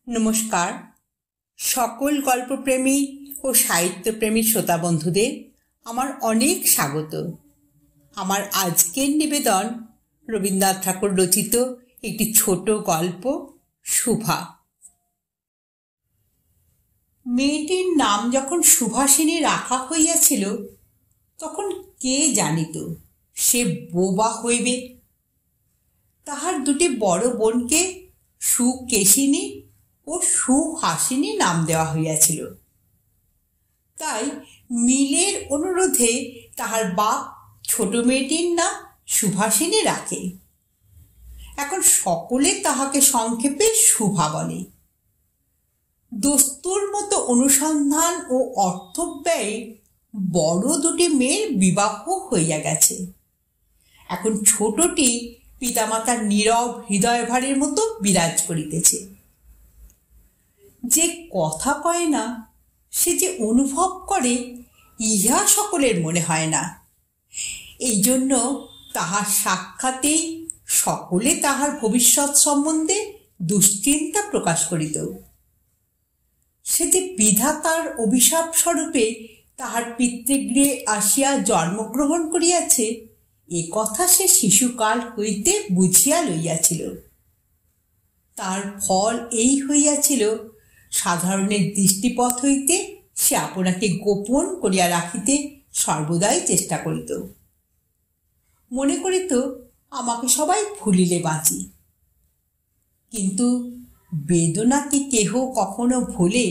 নমস্কার। সকল গল্পপ্রেমী ও সাহিত্যপ্রেমী শ্রোতা বন্ধুদের আমার অনেক স্বাগত। আমার আজকের নিবেদন রবীন্দ্রনাথ ঠাকুর রচিত একটি ছোট গল্প, শুভা। মেয়েটির নাম যখন সুভাষিনী রাখা হইয়াছিল, তখন কে জানিত সে বোবা হইবে। তাহার দুটি বড় বোনকে সুকেশিনী ও সুহাসিনী নাম দেওয়া হইয়াছিল। তাই মিলের অনুরোধে তাহার বাপ ছোট মেয়েটির নাম সুভাষিনী রাখে। এখন সকলে তাহাকে সংক্ষেপে শুভা বলে। দস্তুর মতো অনুসন্ধান ও অর্থব্যয়ে বড় দুটি মেয়ের বিবাহ হইয়া গেছে। এখন ছোটটি পিতামাতার নীরব হৃদয়ভারের মতো বিরাজ করিতেছে। যে কথা কয় না, সে যে অনুভব করে, ইহা সকলের মনে হয় না। এই জন্য তাহার সাক্ষাতেই সকলে তাহার ভবিষ্যৎ সম্বন্ধে দুশ্চিন্তা প্রকাশ করিত। সে যে বিধাতার অভিশাপ স্বরূপে তাহার পিতৃগৃহে আসিয়া জন্মগ্রহণ করিয়াছে, এ কথা সে শিশুকাল হইতে বুঝিয়া লইয়াছিল। তার ফল এই হইয়াছিল, সাধারণের দৃষ্টিপথ হইতে সে আপনাকে গোপন করিয়া রাখিতে সর্বদাই চেষ্টা করিত। মনে করিত, আমাকে সবাই ভুলিলে বাঁচি। কিন্তু বেদনা কি কেহ কখনো ভোলে?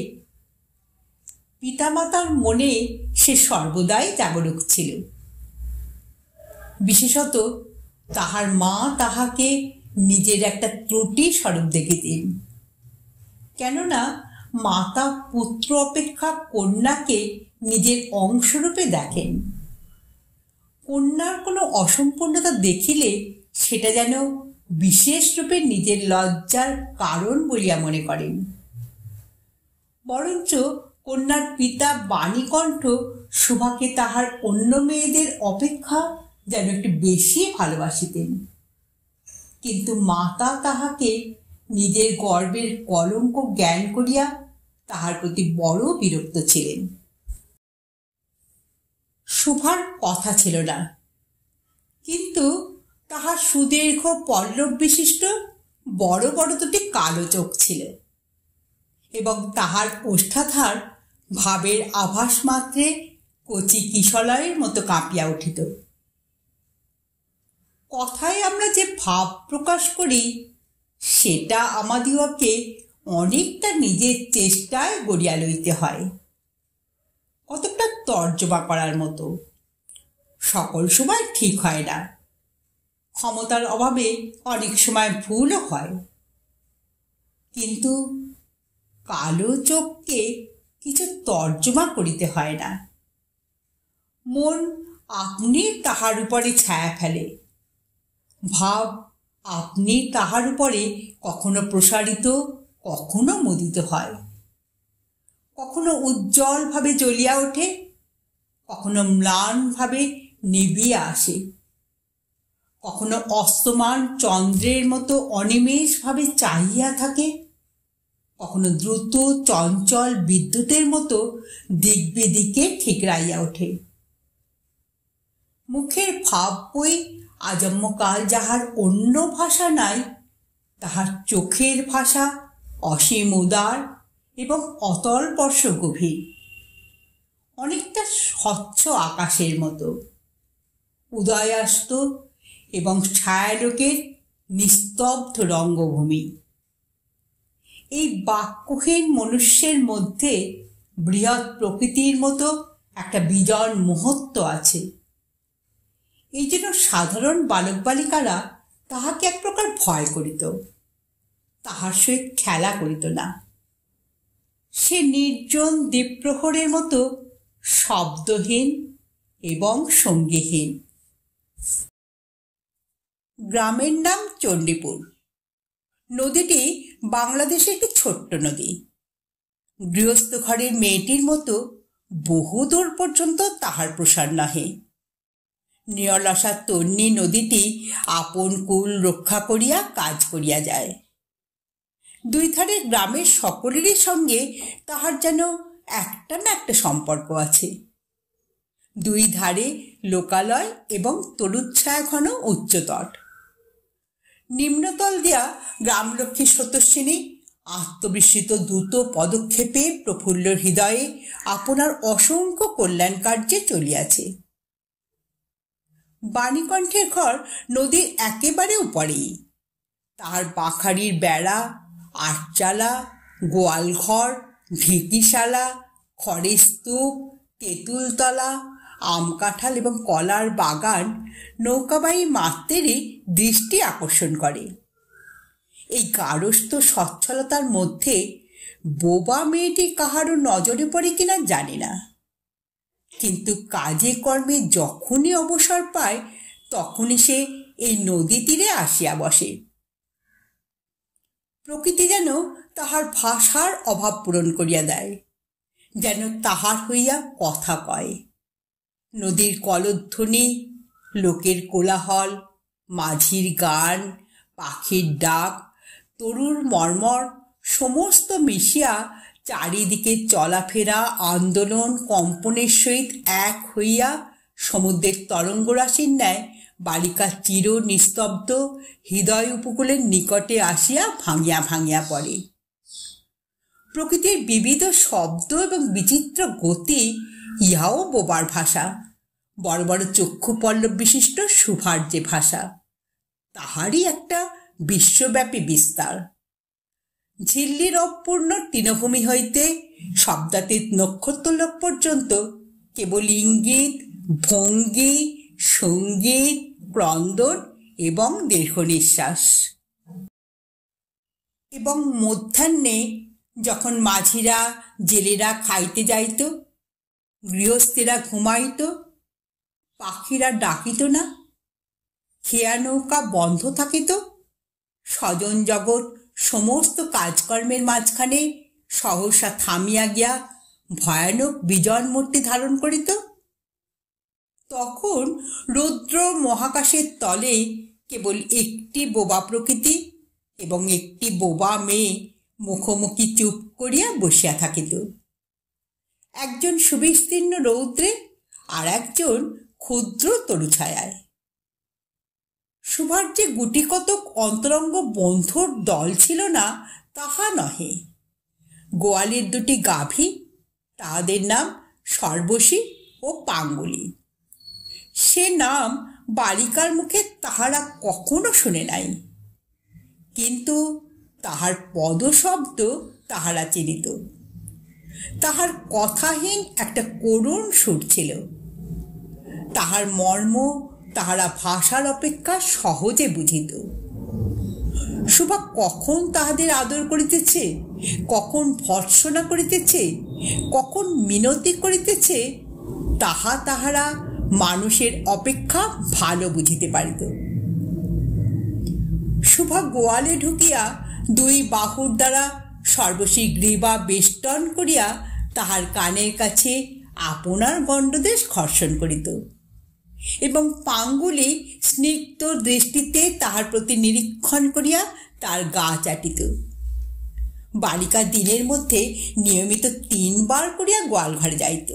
পিতামাতার মনে সে সর্বদাই জাগরুক ছিল। বিশেষত তাহার মা তাহাকে নিজের একটা ত্রুটি স্বরূপ দেখিতেন। কেননা মাতা পুত্র অপেক্ষা কন্যাকে নিজের অংশরূপে দেখেন। কন্যার কোনো অসম্পূর্ণতা দেখিলে সেটা যেন বিশেষ রূপে নিজের লজ্জার কারণ বলিয়া মনে করেন। বরঞ্চ কন্যার পিতা বাণীকণ্ঠ শুভাকে তাহার অন্য মেয়েদের অপেক্ষা যেন একটু বেশি ভালোবাসিতেন। কিন্তু মাতা তাহাকে নিজের গর্বের কলঙ্ক জ্ঞান করিয়া তাহার প্রতি বড় বিরক্ত ছিলেন। শুভার কথা ছিল না, কিন্তু তাহার সুদীর্ঘ পল্লব বিশিষ্ট বড় বড় দুটি কালো চোখ ছিল, এবং তাহার ওষ্ঠাধার ভাবের আভাস মাত্রে কচি কিশলয়ের মতো কাঁপিয়া উঠিত। কথায় আমরা যে ভাব প্রকাশ করি, সেটা আমাদিওকে অনেকটা নিজের চেষ্টায় গড়িয়া লইতে হয়, কতটা তর্জমা করার মতো। সকল সময় ঠিক হয় না, ক্ষমতার অভাবে অনেক সময় ভুলও হয়। কিন্তু কালো চোখকে কিছু তর্জমা করিতে হয় না। মন আপনি তাহার উপরে ছায়া ফেলে, ভাব আপনি তাহার উপরে কখনো প্রসারিত, কখনো মুদিত হয়। কখনো উজ্জ্বল ভাবে জ্বলিয়া ওঠে, কখনো ম্লান ভাবে নিভিয়া আসে, কখনো অস্তমান চন্দ্রের মতো অনিমেষ ভাবে চাহিয়া থাকে, কখনো দ্রুত চঞ্চল বিদ্যুতের মতো দিক বিদিকে ঠিকরাইয়া ওঠে। মুখের ভাব বই আজন্মকাল যাহার অন্য ভাষা নাই, তাহার চোখের ভাষা অসীম উদার এবং অতলস্পর্শ গভীর, অনেকটা স্বচ্ছ আকাশের মতো, উদয়াস্ত এবং ছায়ালোকের নিস্তব্ধ রঙ্গভূমি। এই বাক্যহীন মনুষ্যের মধ্যে বৃহৎ প্রকৃতির মতো একটা বিজন মহত্ব আছে। এই জন্য সাধারণ বালক বালিকারা তাহাকে এক প্রকার ভয় করিত, তাহার সহিত খেলা করিত না। সে নির্জন দ্বীপ্রহরের মতো শব্দহীন এবং সঙ্গীহীন। গ্রামের নাম চণ্ডীপুর। নদীটি বাংলাদেশের একটি ছোট্ট নদী। গৃহস্থ ঘরের মেয়েটির মতো বহুদূর পর্যন্ত তাহার প্রসার নহে। নিয়লাসা তন্বী নদীটি আপন কুল রক্ষা করিয়া কাজ করিয়া যায়। দুই ধারের গ্রামের সকলেরই সঙ্গে তাহার যেন একটা না একটা সম্পর্ক আছে। দুই ধারে লোকালয় এবং তরুচ্ছায়া ঘন উচ্চতট। নিম্নতল দিয়া গ্রামলক্ষ্মী সতস্বিনী আত্মবিস্মৃত দ্রুত পদক্ষেপে প্রফুল্ল হৃদয়ে আপনার অসংখ্য কল্যাণ কার্যে চলিয়াছে। বাণীকণ্ঠের ঘর নদীর একেবারে উপরেই। তাহার বাখারির বেড়া, আটচালা, গোয়ালঘর, ঢেঁকিশালা, খড়ের স্তূপ, তেঁতুলতলা, আম কাঁঠাল এবং কলার বাগান নৌকাবাহী মাত্রেরই দৃষ্টি আকর্ষণ করে। এই গারস্থ সচ্ছলতার মধ্যে বোবা মেয়েটি কাহারও নজরে পড়ে কিনা জানি না, কিন্তু কাজে কর্মে যখনই অবসর পায় তখনই সে এই নদী তীরে আসিয়া বসে। প্রকৃতি যেন তাহার ভাষার অভাব পূরণ করিয়া দেয়, যেন তাহার হইয়া কথা কয়। নদীর কলধ্বনি, লোকের কোলাহল, মাঝির গান, পাখির ডাক, তরুর মর্মর সমস্ত মিশিয়া চারিদিকে চলাফেরা আন্দোলন কম্পনের সহিত এক হইয়া সমুদ্রের তরঙ্গরাশির ন্যায় বালিকার চির নিস্তব্ধ হৃদয় উপকূলের নিকটে আসিয়া ভাঙিয়া ভাঙিয়া পড়ে। প্রকৃতির বিবিধ শব্দ এবং বিচিত্র গতি ইহাও বোবার ভাষা, বড় বড় চক্ষু পল্লব বিশিষ্ট সুভার যে ভাষা, তাহারই একটা বিশ্বব্যাপী বিস্তার। ঝিল্লির অপূর্ণ তৃণভূমি হইতে শব্দাতীত নক্ষত্রলোক পর্যন্ত কেবল ইঙ্গিত, ভঙ্গি, সঙ্গীত, ক্রন্দন এবং দীর্ঘ নিঃশ্বাস। এবং মধ্যাহ্নে যখন মাঝিরা জেলেরা খাইতে যাইত, গৃহস্থেরা ঘুমাইত, পাখিরা ডাকিত না, খেয়া নৌকা বন্ধ থাকিত, স্বজন জগৎ সমস্ত কাজকর্মের মাঝখানে সহসা থামিয়া গিয়া ভয়ানক বিজন মূর্তি ধারণ করিত, তখন রৌদ্র মহাকাশের তলে কেবল একটি বোবা প্রকৃতি এবং একটি বোবা মেয়ে মুখোমুখি চুপ করিয়া বসিয়া থাকিত। একজন সুবিস্তীর্ণ রৌদ্রে, আর একজন ক্ষুদ্র তরুছায়ায়। সুভার যে গুটি কতক অন্তরঙ্গ বন্ধুর দল ছিল না তাহা নহে। গোয়ালের দুটি গাভী, তাহাদের নাম সর্বশী ও পাঙ্গুলি। সে নাম বালিকার মুখে তাহারা কখনো শুনে নাই, কিন্তু তাহার পদশব্দ তাহারা চিনিত। তাহার কথাহীন একটা করুণ সুর ছিল, তাহার মর্ম তাহারা ভাষার অপেক্ষা সহজে বুঝিত। সুভা কখন তাহাদের আদর করিতেছে, কখন ভর্ৎসনা করিতেছে, কখন মিনতি করিতেছে, তাহা তাহারা মানুষের অপেক্ষা ভালো বুঝিতে পারিত। সুভা গোয়ালে ঢুকিয়া দুই বাহুর দ্বারা সর্বশী গ্রীবা বেষ্টন করিয়া তাহার কানের কাছে আপনার গণ্ডদেশ ঘর্ষণ করিত এবং পাঙ্গুলি স্নিগ্ধ দৃষ্টিতে তাহার প্রতি নিরীক্ষণ করিয়া তার গা চাটিত। বালিকা দিনের মধ্যে নিয়মিত 3 বার করিয়া গোয়াল ঘরে যাইত।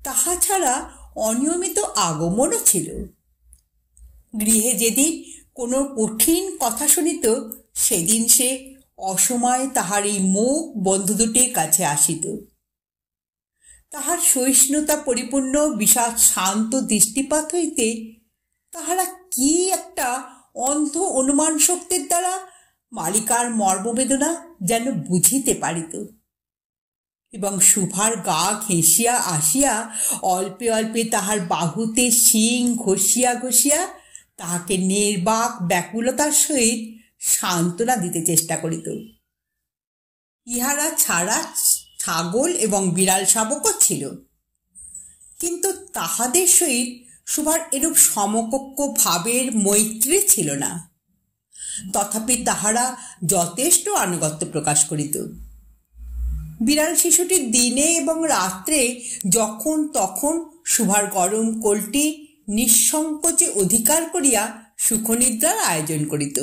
তাহা ছাড়া অনিয়মিত আগমনও ছিল। গৃহে যেদিন কোনো কঠিন কথা শুনিত, সেদিন সে অসময়ে তাহার এই মুখ বন্ধু দুটির কাছে আসিত। তাহার সহিষ্ণুতা পরিপূর্ণ বিষাদ শান্ত দৃষ্টিপাত হইতে তাহারা কি একটা অন্ধ অনুমান শক্তির দ্বারা মালিকার মর্মবেদনা যেন বুঝিতে পারিত এবং সুভার গা ঘেঁষিয়া আসিয়া অল্পে অল্পে তাহার বাহুতে শিং ঘষিয়া ঘষিয়া তাহাকে নির্বাক ব্যাকুলতার সহিত সান্ত্বনা দিতে চেষ্টা করিত। ইহারা ছাড়া ছাগল এবং বিড়াল শাবকও ছিল, কিন্তু তাহাদের সহিত সুভার এরূপ সমকক্ষ ভাবের মৈত্রী ছিল না। তথাপি তাহারা যথেষ্ট আনুগত্য প্রকাশ করিত। বিড়াল শিশুটি দিনে এবং রাত্রে যখন তখন সুভার গরম কোলটি নিঃসংকোচে অধিকার করিয়া সুখনিদ্রার আয়োজন করিত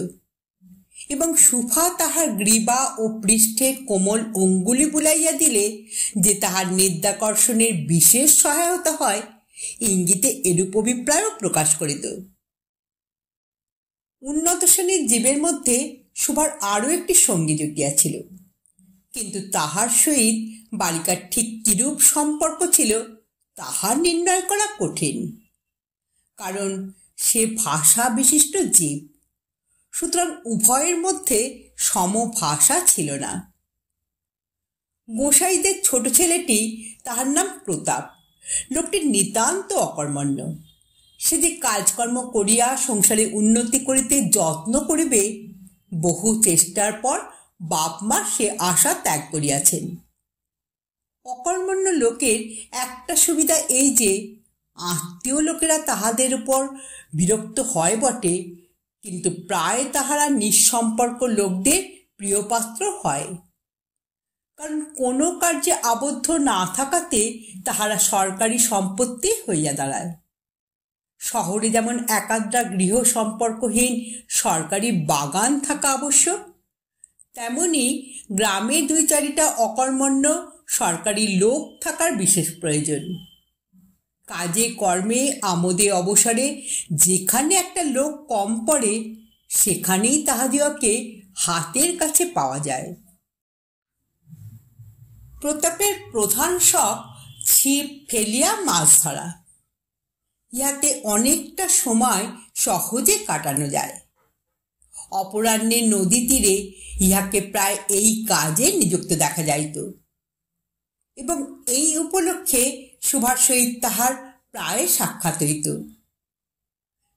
এবং সুভা তাহার গ্রীবা ও পৃষ্ঠে কোমল অঙ্গুলি বুলাইয়া দিলে যে তাহার নিদ্রাকর্ষণের বিশেষ সহায়তা হয়, ইঙ্গিতে এরূপ অভিপ্রায়ও প্রকাশ করিত। উন্নত শ্রেণীর জীবের মধ্যে সুভার আরও একটি সঙ্গী জুটিয়াছিল, কিন্তু তাহার সহিত বালিকার ঠিক কিরূপ সম্পর্ক ছিল তাহা নির্ণয় করা কঠিন, কারণ সে ভাষা বিশিষ্ট জীব, সুতরাং উভয়ের মধ্যে সমভাষা ছিল না। গোসাইদের ছোট ছেলেটি, তাহার নাম প্রতাপ, লোকটি নিতান্ত অকর্মণ্য। সে যে কাজকর্ম করিয়া সংসারে উন্নতি করিতে যত্ন করিবে, বহু চেষ্টার পর বাপ মা সে আশা ত্যাগ করিয়াছেন। অকর্মণ্য লোকের একটা সুবিধা এই যে আত্মীয় লোকেরা তাহাদের উপর বিরক্ত হয় বটে, কিন্তু প্রায় তাহারা নিঃসম্পর্ক লোকদের প্রিয়পাত্র হয়, কারণ কোনো কার্যে আবদ্ধ না থাকাতে তাহারা সরকারি সম্পত্তি হইয়া দাঁড়ায়। শহরে যেমন একাদ্রা গৃহ সম্পর্কহীন সরকারি বাগান থাকা আবশ্যক, তেমনি গ্রামে 2-4টা অকর্মণ্য সরকারি লোক থাকার বিশেষ প্রয়োজন। কাজে কর্মে আমোদে অবসরে যেখানে একটা লোক কম পড়ে, সেখানেই তাহাদিওকে হাতের কাছে পাওয়া যায়। প্রতাপের প্রধান শখ ছিপ ফেলিয়া মাছ ধরা। ইহাতে অনেকটা সময় সহজে কাটানো যায়। অপরাহ্নে নদী তীরে ইহাকে প্রায় এই কাজে নিযুক্ত দেখা যাইত, এবং এই উপলক্ষে সুভার সহিত তাহার প্রায় সাক্ষাৎ হইত।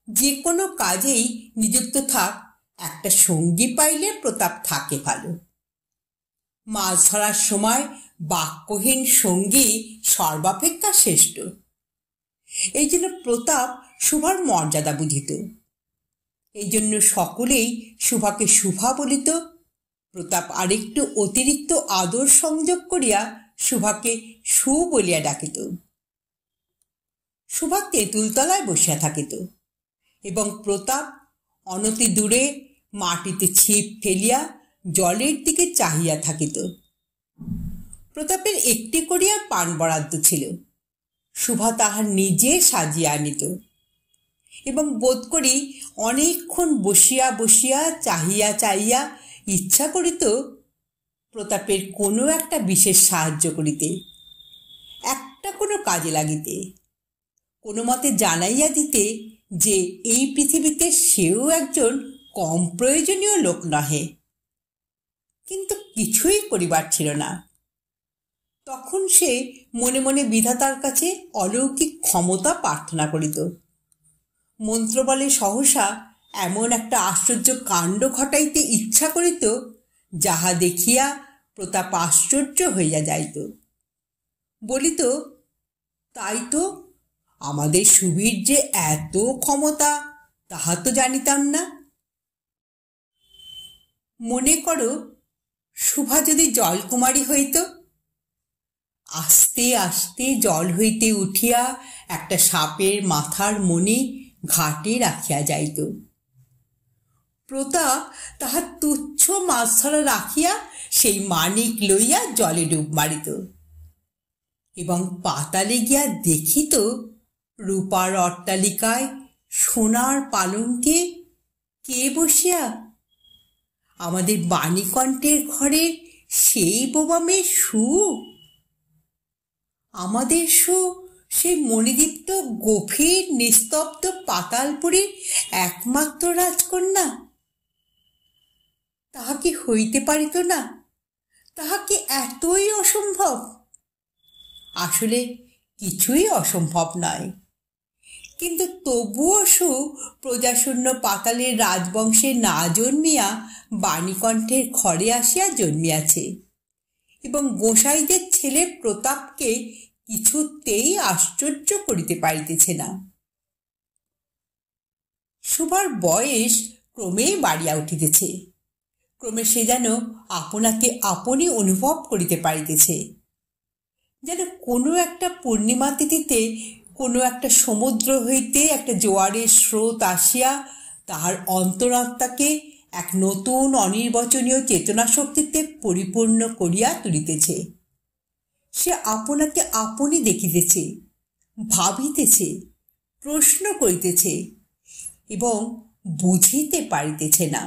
যে কোনো কাজেই নিযুক্ত থাক, একটা সঙ্গী পাইলে প্রতাপ থাকে ভালো। মাছ ধরার সময় বাক্যহীন সঙ্গী সর্বাপেক্ষা শ্রেষ্ঠ। এই জন্য প্রতাপ সুভার মর্যাদা বুঝিত। এই জন্য সকলেই সুভাকে সুভা বলিত। প্রতাপ আরেকটু অতিরিক্ত আদর সংযোগ করিয়া সুভাকে সু বলিয়া ডাকিত। সুভা তেঁতুলতলায় বসিয়া থাকিত, এবং প্রতাপ অনতি দূরে মাটিতে ছিপ ফেলিয়া জলের দিকে চাহিয়া থাকিত। প্রতাপের একটি করিয়া পান বরাদ্দ ছিল। সুভা তাহার নিজে সাজিয়া আনিত, এবং বোধ করি অনেকক্ষণ বসিয়া বসিয়া চাহিয়া চাহিয়া ইচ্ছা করিত প্রতাপের কোনো একটা বিশেষ সাহায্য করিতে, একটা কোনো কাজে লাগিতে, কোনো মতে জানাইয়া দিতে যে এই পৃথিবীতে সেও একজন কম প্রয়োজনীয় লোক নহে। কিন্তু কিছুই করিবার ছিল না। তখন সে মনে মনে বিধাতার কাছে অলৌকিক ক্ষমতা প্রার্থনা করিত। মন্ত্রবলে সহসা এমন একটা আশ্চর্য কাণ্ড ঘটাইতে ইচ্ছা করিত, যাহা দেখিয়া প্রতাপ আশ্চর্য হইয়া যাইত। বলিত, তাই তো, আমাদের সুবীর যে এত ক্ষমতা, তাহা তো জানিতাম না। মনে করো, সুভা যদি জলকুমারী হইত। আস্তে আস্তে জল হইতে উঠিয়া একটা সাপের মাথার মণি ঘাটে রাখিয়া যাইত। প্রতাপ তাহার তুচ্ছ মাছ ধরা রাখিয়া সেই মানিক লইয়া জলে ডুব মারিত, এবং পাতালে গিয়া দেখিত রূপার অট্টালিকায় সোনার পালঙ্কে কে বসিয়া? আমাদের বাণীকণ্ঠের ঘরের সেই বোবা মেয়ে সু। আমাদের সু সেই মণিদীপ্ত গভীর নিস্তব্ধ পাতালপুরীর একমাত্র রাজকন্যা। তাহা কি হইতে পারিত না? তাহা কি এতই অসম্ভব? আসলে কিছুই অসম্ভব নয়, কিন্তু তবুও সু প্রজাশূন্য পাতালের রাজবংশে না জন্মিয়া বাণীকণ্ঠের ঘরে আসিয়া জন্মিয়াছে, এবং গোসাইদের ছেলে প্রতাপকে কিছুতেই আশ্চর্য করিতে পারিতেছে না। সুভার বয়স ক্রমেই বাড়িয়া উঠিতেছে। ক্রমে সে যেন আপনাকে আপনি অনুভব করিতে পারিতেছে, যেন কোনো একটা পূর্ণিমা তিথিতে কোনো একটা সমুদ্র হইতে একটা জোয়ারের স্রোত আসিয়া তাহার অন্তরাত্মাকে এক নতুন অনির্বচনীয় চেতনা শক্তিতে পরিপূর্ণ করিয়া তুলিতেছে। সে আপনাকে আপনি দেখিতেছে, ভাবিতেছে, প্রশ্ন করিতেছে এবং বুঝিতে পারিতেছে না।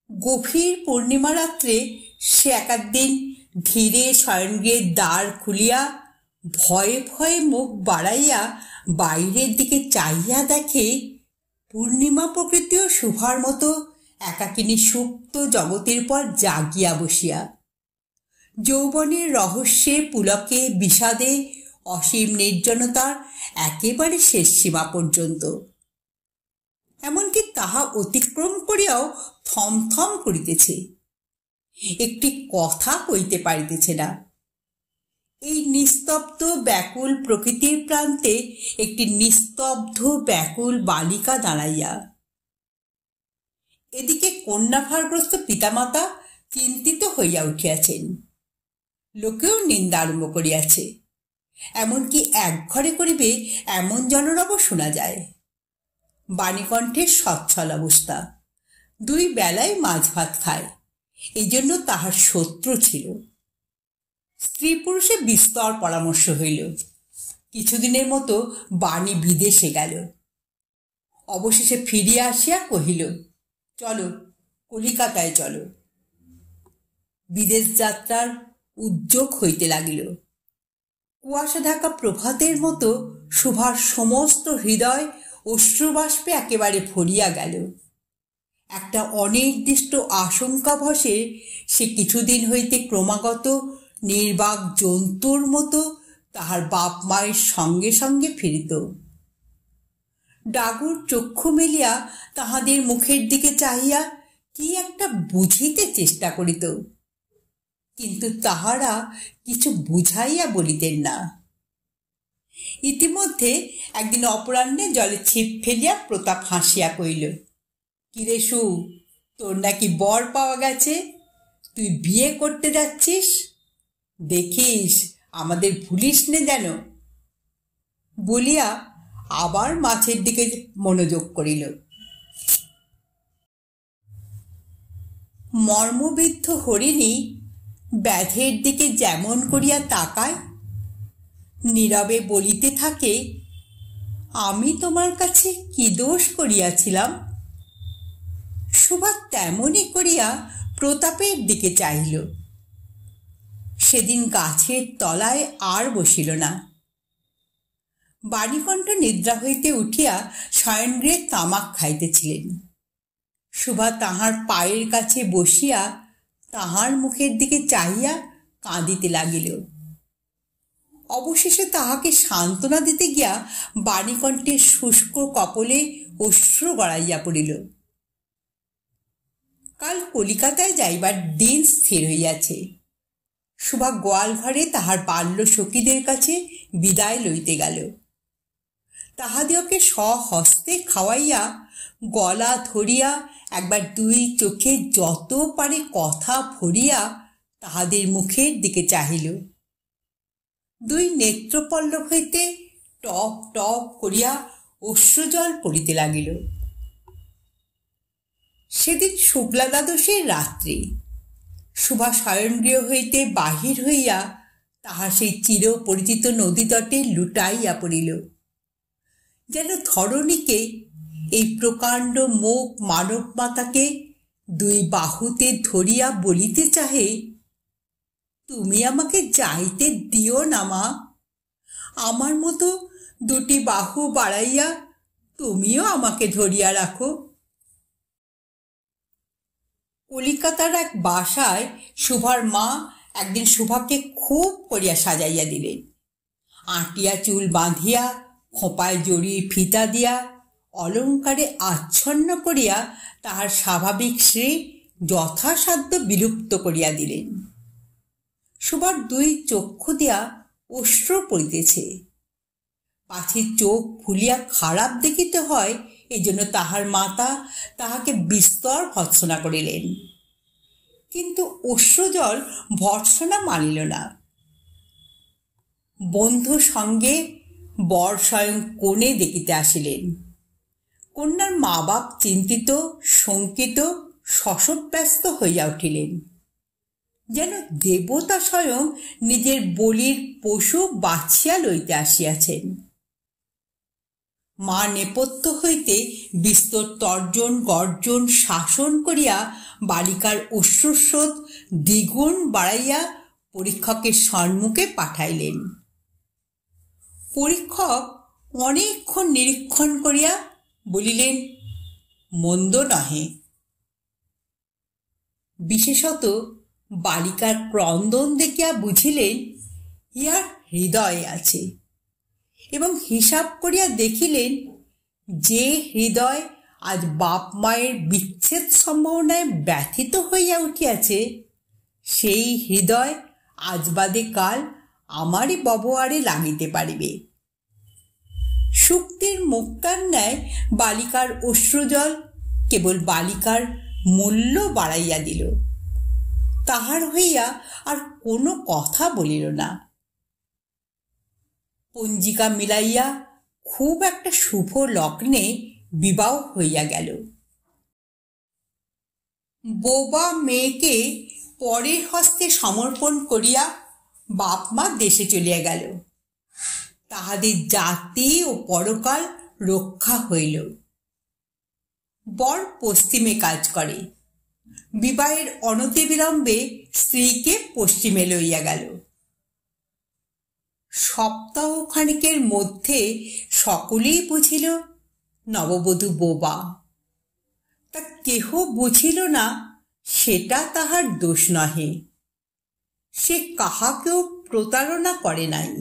গভীর পূর্ণিমা রাত্রে সে একদিন ধীরে শয়নগৃহের দ্বার খুলিয়া ভয়ে ভয়ে মুখ বাড়াইয়া বাইরের দিকে চাহিয়া দেখে পূর্ণিমা প্রকৃতিও শুভার মতো একাকিনী সুপ্ত জগতের পর জাগিয়া বসিয়া, যৌবনের রহস্যে পুলকে বিষাদে অসীম নির্জনতার একেবারে শেষ সীমা পর্যন্ত। এমনকি তাহা অতিক্রম করিয়াও থমথম করিতেছে, একটি কথা কইতে পারিতেছে না। এই নিস্তব্ধ ব্যাকুল প্রকৃতির প্রান্তে একটি নিস্তব্ধ ব্যাকুল বালিকা দাঁড়াইয়া। এদিকে কন্যাভারগ্রস্ত পিতামাতা চিন্তিত হইয়া উঠিয়াছেন, লোকেও নিন্দা আরম্ভ করিয়াছে। এমনকি এক ঘরে করিবে এমন জনরব শোনা যায়। বাণীকণ্ঠের সচ্ছল অবস্থা, 2 বেলায় মাছ ভাত খায়, এই জন্য তাহার শত্রু ছিল। স্ত্রী পুরুষে বিস্তর পরামর্শ হইল। কিছুদিনের মতো বাণী বিদেশে গেল। অবশেষে ফিরিয়া আসিয়া কহিল, চলো কলিকাতায় চলো। বিদেশ যাত্রার উদ্যোগ হইতে লাগিল। কুয়াশা ঢাকা প্রভাতের মতো সুভার সমস্ত হৃদয় অশ্রুবাষ্পে একেবারে ভরিয়া গেল। একটা অনির্দিষ্ট আশঙ্কা বশে সে কিছুদিন হইতে ক্রমাগত নির্বাক জন্তুর মতো তাহার বাপ মায়ের সঙ্গে সঙ্গে ফিরিত। ডাগুর চক্ষু মেলিয়া তাহাদের মুখের দিকে চাহিয়া কি একটা বুঝিতে চেষ্টা করিত, কিন্তু তাহারা কিছু বুঝাইয়া বলিতেন না। ইতিমধ্যে একদিন অপরাহ্নে জলে ছিপ ফেলিয়া প্রতাপ হাসিয়া কইল, কিরে সু, তোর নাকি বর পাওয়া গেছে, তুই বিয়ে করতে যাচ্ছিস, দেখিস আমাদের ভুলিস নে যেন। বলিয়া আবার মাছের দিকে মনোযোগ করিল। মর্মবিদ্ধ হরিণী ব্যাধের দিকে যেমন করিয়া তাকায়, নীরবে বলিতে থাকে, আমি তোমার কাছে কি দোষ করিয়াছিলাম। সুভা তেমনই করিয়া প্রতাপের দিকে চাহিল। সেদিন গাছের তলায় আর বসিল না। বাণীকণ্ঠ নিদ্রা হইতে উঠিয়া শয়নগৃহে তামাক খাইতেছিলেন। সুভা তাহার পায়ের কাছে বসিয়া তাহার মুখের দিকে চাহিয়া কাঁদিতে লাগিল। অবশেষে তাহাকে সান্ত্বনা দিতে গিয়া বাণীকণ্ঠের শুষ্ক কপলে অশ্রু গড়াইয়া পড়িল। কাল কলিকাতায় যাইবার দিন স্থির হইয়াছে। সুভা গোয়াল ঘরে তাহার বাল্য সখীদের কাছে বিদায় লইতে গেল। তাহাদিওকে স্বহস্তে খাওয়াইয়া গলা ধরিয়া একবার 2 চোখে যত পারে কথা ভরিয়া তাহাদের মুখের দিকে চাহিল। 2 নেত্রপল্লব হইতে টপ টপ করিয়া অশ্রুজল পড়িতে লাগিল। সেদিন শুক্লা দ্বাদশীর রাত্রি। সুভা শয়নগৃহ হইতে বাহির হইয়া তাহার সেই চির পরিচিত নদী তটে লুটাইয়া পড়িল। যেন ধরণীকে, এই প্রকাণ্ড মুখ মানব মাতাকে 2 বাহুতে ধরিয়া বলিতে চাহে, তুমি আমাকে যাইতে দিও না মা, আমার মতো 2টি বাহু বাড়াইয়া তুমিও আমাকে ধরিয়া রাখো। কলিকাতার এক বাসায় সুভার মা একদিন সুভাকে খুব করিয়া সাজাইয়া দিলেন। আটিয়া চুল বাঁধিয়া, খোঁপায় জড়ি ফিতা দিয়া, অলঙ্কারে আচ্ছন্ন করিয়া তাহার স্বাভাবিক শ্রী যথাসাধ্য বিলুপ্ত করিয়া দিলেন। সুভার 2 চক্ষু দিয়া অশ্রু পড়িতেছে। পাছে চোখ ফুলিয়া খারাপ দেখিতে হয়, এই জন্য তাহার মাতা তাহাকে বিস্তর ভৎসনা করিলেন, কিন্তু অশ্রুজল ভর্ৎসনা মানিল না। বন্ধু সঙ্গে বর স্বয়ং কোণে দেখিতে আসিলেন। কন্যার মা বাপ চিন্তিত, শঙ্কিত, শশব্যস্ত হইয়া উঠিলেন, যেন দেবতা স্বয়ং নিজের বলির পশু বাছিয়া লইতে আসিয়াছেন। মা নেপথ্য হইতে বিস্তর তর্জন গর্জন শাসন করিয়া বালিকার অশ্রুস্রোত দ্বিগুণ বাড়াইয়া পরীক্ষকের সম্মুখে পাঠাইলেন। পরীক্ষক অনেকক্ষণ নিরীক্ষণ করিয়া বলিলেন, মন্দ নহে। বিশেষত বালিকার ক্রন্দন দেখিয়া বুঝিলেন ইহার হৃদয়ে আছে, এবং হিসাব করিয়া দেখিলেন যে হৃদয় আজ বাপ মায়ের বিচ্ছেদ সম্ভাবনায় ব্যথিত হইয়া উঠিয়াছে, সেই হৃদয় আজ বাদে কাল আমারই ব্যবহারে লাগিতে পারিবে। শুক্তির মুক্তার ন্যায় বালিকার অশ্রুজল কেবল বালিকার মূল্য বাড়াইয়া দিল। তাহার হইয়া আর কোনো কথা বলিল না। পঞ্জিকা মিলাইয়া খুব একটা শুভ লগ্নে বিবাহ হইয়া গেল। বোবা মেয়েকে পরের হস্তে সমর্পণ করিয়া বাপ মা দেশে চলিয়া গেল। তাহাদের জাতি ও পরকাল রক্ষা হইল। বর পশ্চিমে কাজ করে। বিবাহের অনতিবিলম্বে স্ত্রীকে পশ্চিমে লইয়া গেল। সপ্তাহখানিকের মধ্যে সকলেই বুঝিল নববধূ বোবা। তা কেহ বুঝিল না সেটা তাহার দোষ নহে। সে কাহাকেও প্রতারণা করে নাই।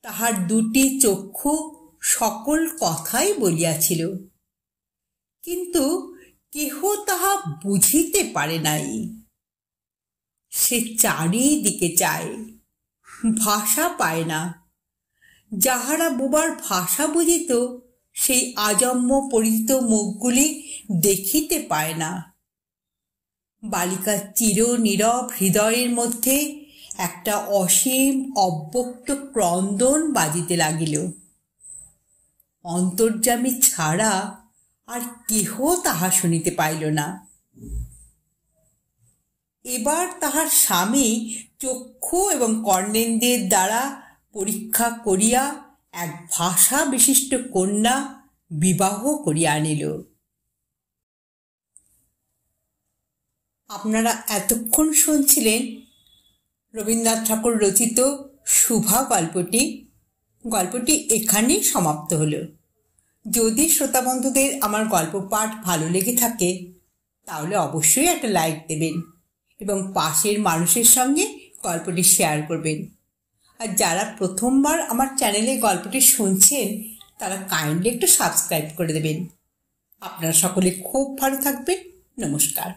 তাহার দুটি চক্ষু সকল কথাই বলিয়াছিল, কিন্তু কেহ তাহা বুঝিতে পারে নাই। সে চারিদিকে চায়, ভাষা পায় না। যাহারা বোবার ভাষা বুঝিত সেই আজন্ম পরিচিত মুখগুলি দেখিতে পায় না। বালিকার চির নীরব হৃদয়ের মধ্যে একটা অসীম অব্যক্ত ক্রন্দন বাজিতে লাগিল। অন্তর্যামী ছাড়া আর কেহ তাহা শুনিতে পাইল না। এবার তাহার স্বামী চক্ষু এবং কর্ণেন্দ্রের দ্বারা পরীক্ষা করিয়া এক ভাষা বিশিষ্ট কন্যা বিবাহ করিয়া আনিল। আপনারা এতক্ষণ শুনছিলেন রবীন্দ্রনাথ ঠাকুর রচিত শুভা গল্পটি। গল্পটি এখানেই সমাপ্ত হলো। যদি শ্রোতা বন্ধুদের আমার গল্প পাঠ ভালো লেগে থাকে তাহলে অবশ্যই একটা লাইক দেবেন এবং পাশের মানুষের সঙ্গে গল্পটি শেয়ার করবেন। আর যারা প্রথমবার আমার চ্যানেলে গল্পটি শুনছেন তারা কাইন্ডলি একটু সাবস্ক্রাইব করে দেবেন। আপনারা সকলে খুব ভালো থাকবেন। নমস্কার।